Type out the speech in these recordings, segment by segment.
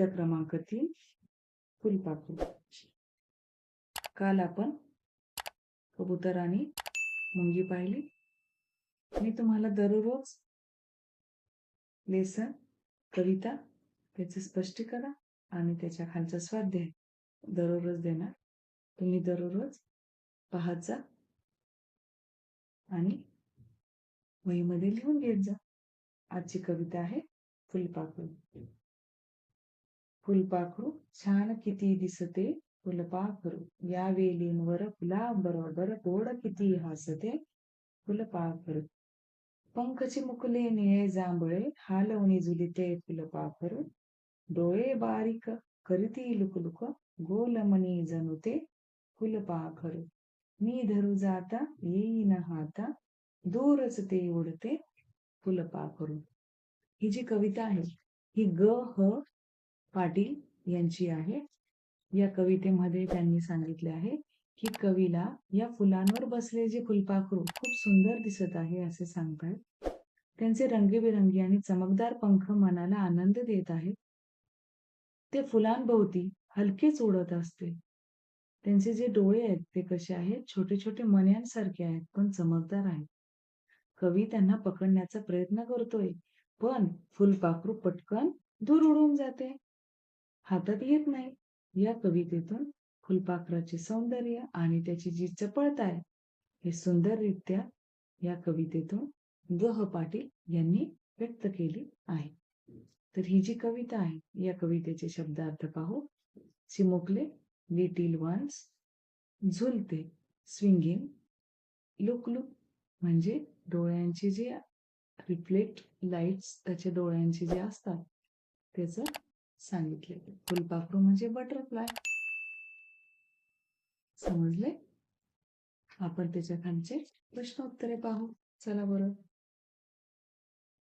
कविता क्रमांक 3 फुलपाखरू. काल आपण कबूतर आणि मुंगी पाहिली. मी तुम्हाला दररोज लेसन, कविता, त्याचे स्पष्टीकरण आणि त्याच्या खालचा स्वाध्याय दररोज देणार. तुम्ही दररोज पाहत जा आणि वहीमध्ये लिहून घेत जा. आजची कविता आहे फुलपाखरू. फुलपाखरू छान किती दिसते फुलपाखरू, या वेलींवर फुलाबरोबर गोड किती हसते फुलपाखरू. पंख चिमुकले निळे जांभळे, हालवणी झुलिते फुलपाखरू. डोळे बारीक करीती लुकलुक, गोलमणी जणू ते फुलपाखरू. मी धरू जाता येईन हाता, दूरच ते उडते फुलपाखरू. ही जी कविता आहे ही ग.ह. पाटील यांची आहे. या कवितेमध्ये त्यांनी सांगितले आहे की कवीला या फुलांवर बसले जे फुलपाखरू खूप सुंदर दिसत आहे असे सांगतात. त्यांचे रंगीबेरंगी आणि चमकदार पंख मनाला आनंद देत आहेत. ते फुलांभोवती हलकेच उडत असते. त्यांचे जे डोळे आहेत ते कसे आहेत, छोटे छोटे मण्यांसारखे आहेत पण चमकदार आहेत. कवी त्यांना पकडण्याचा प्रयत्न करतोय पण फुलपाखरू पटकन दूर उडून जाते, हातात येत नाही. या कवितेतून फुलपाखराचे सौंदर्य आणि त्याची जी चपळता आहे हे सुंदररित्या या कवितेतून ग.ह. पाटील यांनी व्यक्त केली आहे. तर ही जी कविता आहे या कवितेचे शब्दार्थ पाहू. चिमुकले लिटिल वन्स, झुलते स्विंगिंग, लुक लुक म्हणजे डोळ्यांचे जे रिफ्लेक्ट लाईट्स त्याच्या डोळ्यांचे जे असतात त्याचं सांगितले. फुलपाखरू म्हणजे बटरफ्लाय. समजले? आपण त्याच्या खालचे प्रश्नोत्तरे पाहू. चला बरं.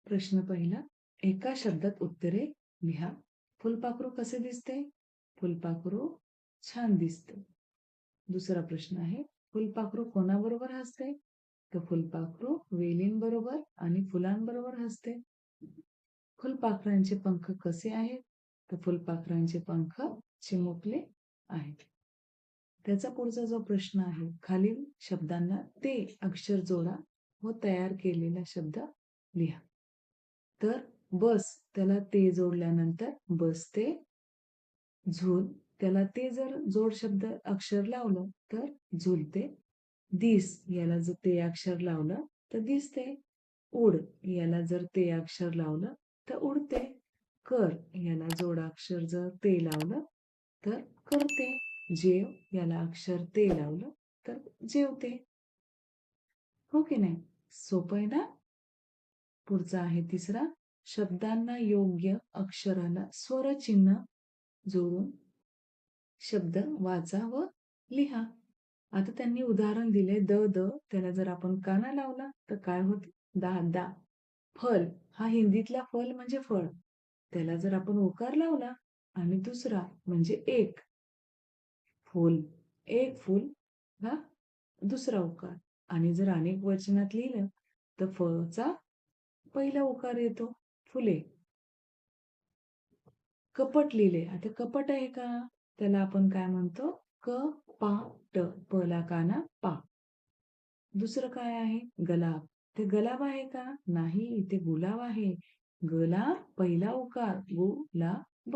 प्रश्न पहिला, एका शब्दात उत्तरे लिहा. फुलपाखरू कसे दिसते? फुलपाखरू छान दिसते. दुसरा प्रश्न आहे, फुलपाखरू कोणाबरोबर हसते? तर फुलपाखरू वेलींबरोबर आणि फुलांबरोबर हसते. फुलपाखरांचे पंख कसे आहेत? तर फुलपाखरांचे पंख चिमुकले आहेत. त्याचा पुढचा जो प्रश्न आहे, खालील शब्दांना ते अक्षर जोडा व तयार केलेला शब्द लिहा. तर बस त्याला ते जोडल्यानंतर बसते. झूल त्याला ते जर जोड शब्द अक्षर लावलं तर झुलते. दिस याला जर ते अक्षर लावलं तर दिसते. उड याला जर ते अक्षर लावलं तर उडते. कर याला जोडाक्षर जर ते लावलं तर करते. जेव याला अक्षर ते लावलं तर जेवते. हो की नाही? सोपं आहे ना? पुढचा आहे तिसरा, शब्दांना योग्य अक्षराला स्वरचिन्ह जोडून शब्द वाचा व लिहा. आता त्यांनी उदाहरण दिले द त्याला जर आपण काना लावला तर काय होते? दा. फल हा हिंदीतला फल म्हणजे फळ, त्याला जर आपण उकार लावला आणि दुसरा म्हणजे एक फूल, एक फूल हा दुसरा उकार, आणि जर अनेक वचनात लिहिलं तर फचा पहिला उकार येतो फुले. कपट लिहिले. आता कपट आहे का? त्याला आपण काय म्हणतो? क-पा-ट. पला काना पा. दुसरं काय आहे? गलाब. ते गलाब आहे का? नाही, ते गुलाब आहे. गलाब पहिला उकार गुलाब.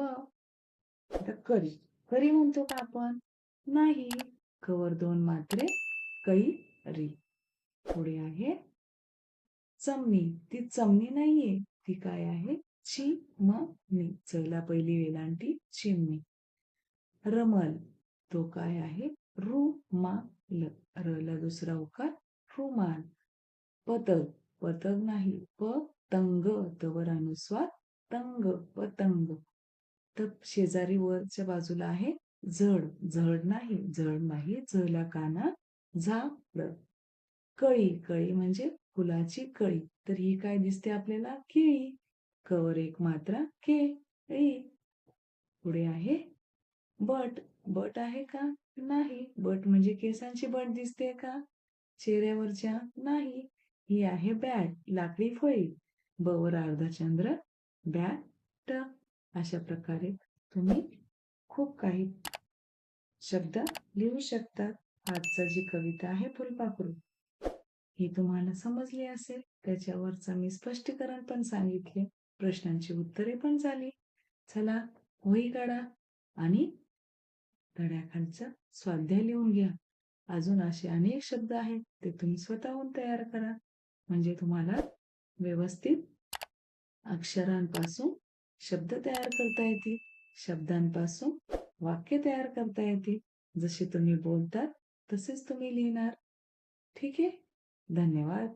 आता करी. करी म्हणतो का आपण? नाही. कवर दोन मात्रे कैरी. पुढे आहे चमनी. ती चमनी नाहीये, ती काय आहे? चिमणी. चला पहिली वेलांटी चिमणी. रमल तो काय आहे? रुमाल. रला दुसरा उकार रुमाल. पतंग. पतंग नाही, पतंग. तवर अनुस्वार तंग, पतंग. तर शेजारी वरच्या बाजूला आहे झड. झड नाही, झड नाही, झला काना झाड. कळी. कळी म्हणजे फुलाची कळी. तर ही काय दिसते आपल्याला? केळी. कवर एक मात्रा केळी. पुढे आहे बट. बट आहे का? नाही. बट म्हणजे केसांची बट दिसते का चेहऱ्यावरच्या? नाही. ही आहे बॅट, लाकडी फळी. बवर अर्धचंद्र, बॅट. अशा प्रकारे तुम्ही खूप काही शब्द लिहू शकतात. आजची जी कविता आहे फुलपाखरू ही तुम्हाला समजली असेल. त्याच्यावरचं मी स्पष्टीकरण पण सांगितले. प्रश्नांची उत्तरे पण झाली. चला वही काढा आणि धड्याखालचं स्वाध्याय लिहून घ्या. अजून असे अनेक शब्द आहेत ते तुम्ही स्वतःहून तयार करा. म्हणजे तुम्हाला व्यवस्थित अक्षरांपासून शब्द तयार करता येतील. शब्दांपासून वाक्य तयार करता येतील. जसे तुम्ही बोलतात तसेच तुम्ही लिहिणार. ठीक आहे? धन्यवाद.